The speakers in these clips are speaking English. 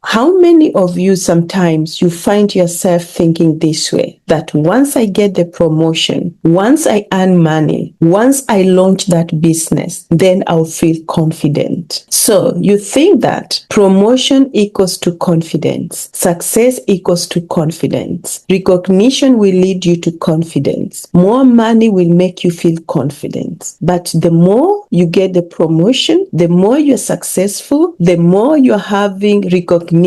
How many of you sometimes you find yourself thinking this way, that once I get the promotion, once I earn money, once I launch that business, then I'll feel confident. So you think that promotion equals to confidence, success equals to confidence, recognition will lead you to confidence, more money will make you feel confident. But the more you get the promotion, the more you're successful, the more you're having recognition,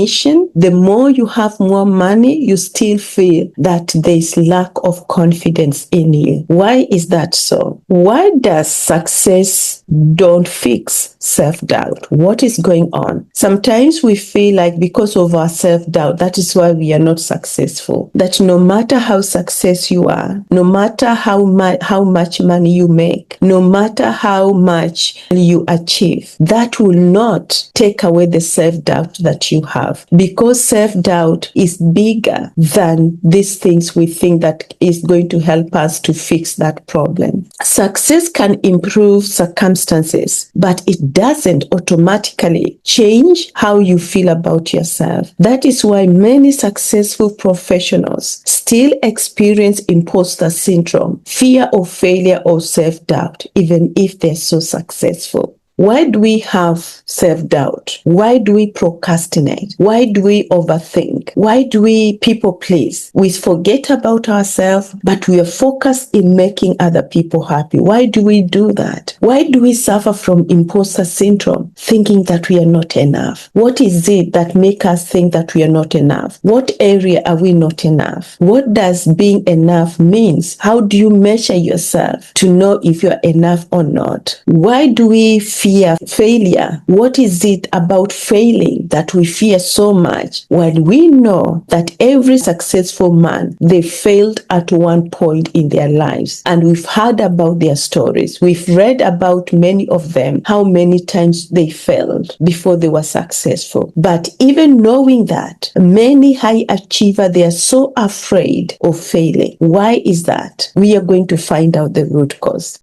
the more you have more money, you still feel that there's lack of confidence in you. Why is that so? Why does success don't fix self-doubt? What is going on? Sometimes we feel like because of our self-doubt, that is why we are not successful. That no matter how successful you are, no matter how much money you make, no matter how much you achieve, that will not take away the self-doubt that you have, because self-doubt is bigger than these things we think that is going to help us to fix that problem. Success can improve circumstances, but it doesn't automatically change how you feel about yourself. That is why many successful professionals still experience imposter syndrome, fear of failure or self-doubt, even if they're so successful. Why do we have self-doubt? Why do we procrastinate? Why do we overthink? Why do we people please? We forget about ourselves, but we are focused in making other people happy. Why do we do that? Why do we suffer from imposter syndrome, thinking that we are not enough? What is it that makes us think that we are not enough? What area are we not enough? What does being enough means? How do you measure yourself to know if you're enough or not? Why do we fear failure? What is it about failing that we fear so much, while we know that every successful man, they failed at one point in their lives, and we've heard about their stories. We've read about many of them, how many times they failed before they were successful. But even knowing that, many high achievers, they are so afraid of failing. Why is that? We are going to find out the root cause.